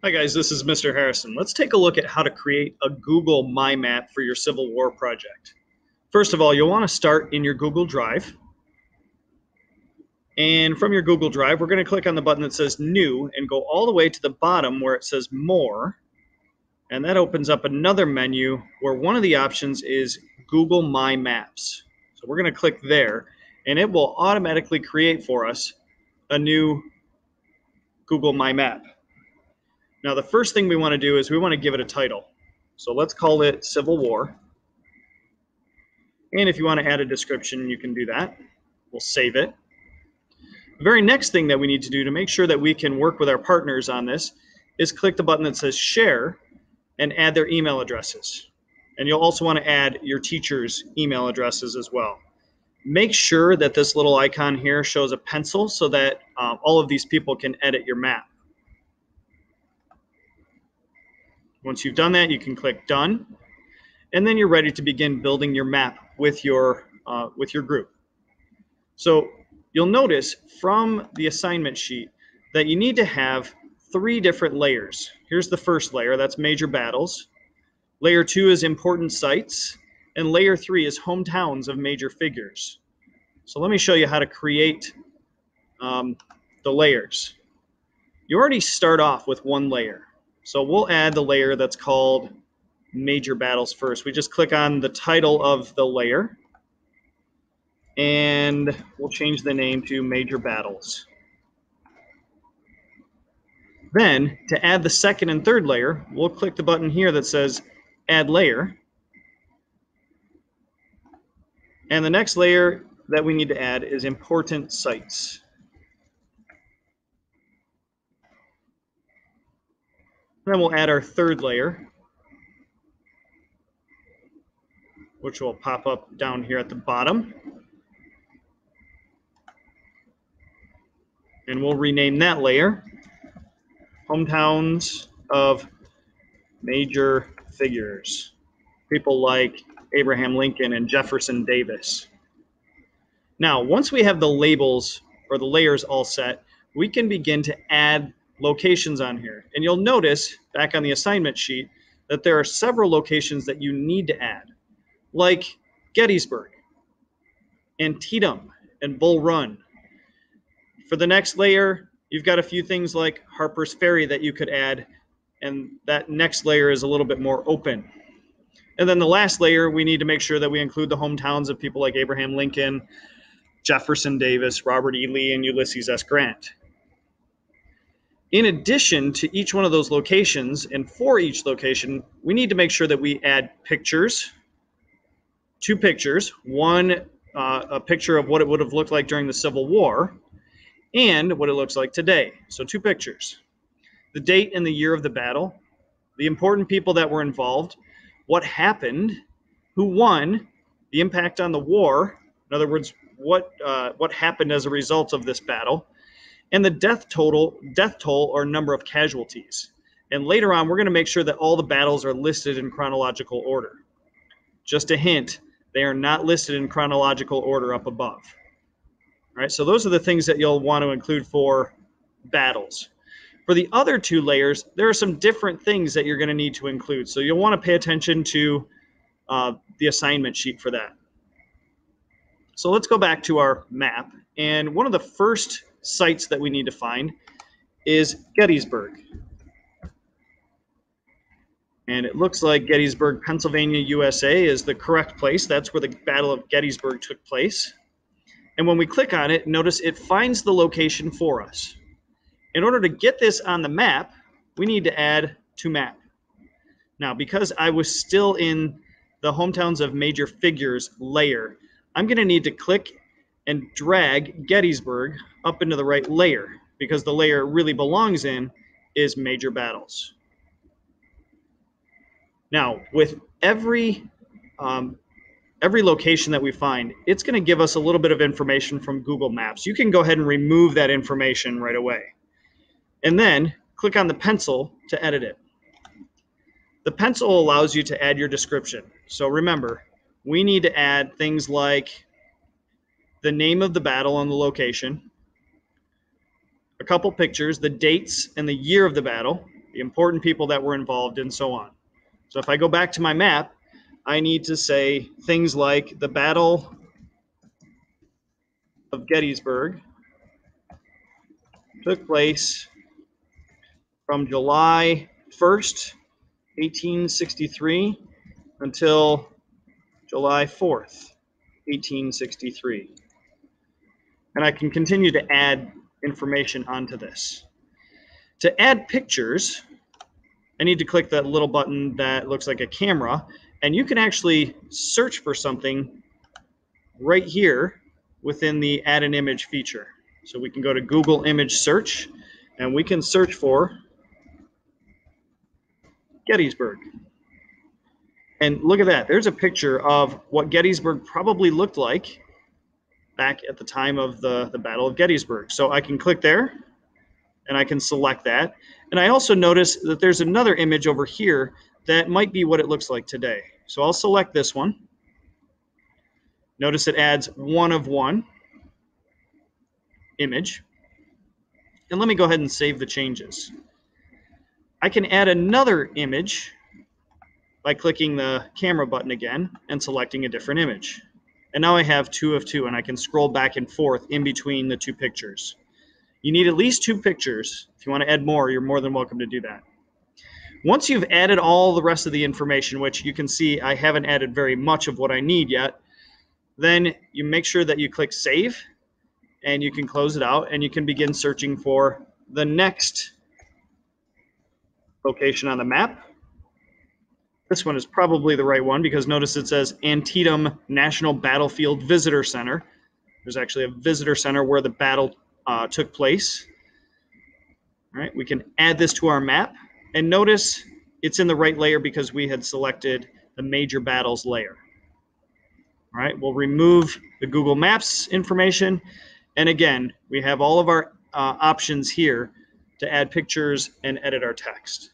Hi guys, this is Mr. Harrison. Let's take a look at how to create a Google My Map for your Civil War project. First of all, you'll want to start in your Google Drive. And from your Google Drive, we're going to click on the button that says New and go all the way to the bottom where it says More. And that opens up another menu where one of the options is Google My Maps. So we're going to click there and it will automatically create for us a new Google My Map. Now, the first thing we want to do is we want to give it a title. So let's call it Civil War. And if you want to add a description, you can do that. We'll save it. The very next thing that we need to do to make sure that we can work with our partners on this is click the button that says Share and add their email addresses. And you'll also want to add your teachers' email addresses as well. Make sure that this little icon here shows a pencil so that all of these people can edit your map. Once you've done that, you can click Done, and then you're ready to begin building your map with your group. So you'll notice from the assignment sheet that you need to have 3 different layers. Here's the first layer, that's major battles. Layer 2 is important sites, and layer 3 is hometowns of major figures. So let me show you how to create the layers. You already start off with one layer. So we'll add the layer that's called Major Battles first. We just click on the title of the layer, and we'll change the name to Major Battles. Then, to add the second and third layer, we'll click the button here that says Add Layer. And the next layer that we need to add is Important Sites. Then we'll add our third layer, which will pop up down here at the bottom. And we'll rename that layer Hometowns of Major Figures. People like Abraham Lincoln and Jefferson Davis. Now, once we have the labels or the layers all set, we can begin to add locations on here. And you'll notice back on the assignment sheet that there are several locations that you need to add, like Gettysburg, Antietam, and Bull Run. For the next layer, you've got a few things like Harper's Ferry that you could add, and that next layer is a little bit more open. And then the last layer, we need to make sure that we include the hometowns of people like Abraham Lincoln, Jefferson Davis, Robert E. Lee, and Ulysses S. Grant. In addition to each one of those locations, and for each location, we need to make sure that we add pictures, 2 pictures, one a picture of what it would have looked like during the Civil War, and what it looks like today. So 2 pictures. The date and the year of the battle, the important people that were involved, what happened, who won, the impact on the war, in other words, what happened as a result of this battle, and the death toll or number of casualties. And later on, we're going to make sure that all the battles are listed in chronological order. Just a hint, they are not listed in chronological order up above. All right, so those are the things that you'll want to include for battles. For the other 2 layers, there are some different things that you're going to need to include. So you'll want to pay attention to the assignment sheet for that. So let's go back to our map. And one of the first sites that we need to find is Gettysburg. And it looks like Gettysburg, Pennsylvania, USA is the correct place. That's where the Battle of Gettysburg took place. And when we click on it, notice it finds the location for us. In order to get this on the map, we need to add to map. Now, because I was still in the hometowns of major figures layer, I'm going to need to click and drag Gettysburg up into the right layer, because the layer it really belongs in is major battles. Now, with every location that we find, it's going to give us a little bit of information from Google Maps. You can go ahead and remove that information right away. And then click on the pencil to edit it. The pencil allows you to add your description. So remember, we need to add things like the name of the battle and the location, a couple pictures, the dates and the year of the battle, the important people that were involved, and so on. So if I go back to my map, I need to say things like the Battle of Gettysburg took place from July 1st, 1863 until July 4th, 1863. And I can continue to add information onto this. To add pictures, I need to click that little button that looks like a camera, and you can actually search for something right here within the Add an Image feature. So we can go to Google Image Search, and we can search for Gettysburg. And look at that. There's a picture of what Gettysburg probably looked like back at the time of the Battle of Gettysburg. So I can click there, and I can select that. And I also notice that there's another image over here that might be what it looks like today. So I'll select this one. Notice it adds 1 of 1 image. And let me go ahead and save the changes. I can add another image by clicking the camera button again and selecting a different image. And now I have 2 of 2, and I can scroll back and forth in between the 2 pictures. You need at least 2 pictures. If you want to add more, you're more than welcome to do that. Once you've added all the rest of the information, which you can see I haven't added very much of what I need yet, then you make sure that you click Save, and you can close it out, and you can begin searching for the next location on the map. This one is probably the right one because notice it says Antietam National Battlefield Visitor Center. There's actually a visitor center where the battle took place. All right, we can add this to our map, and notice it's in the right layer because we had selected the major battles layer. All right, we'll remove the Google Maps information, and again, we have all of our options here to add pictures and edit our text.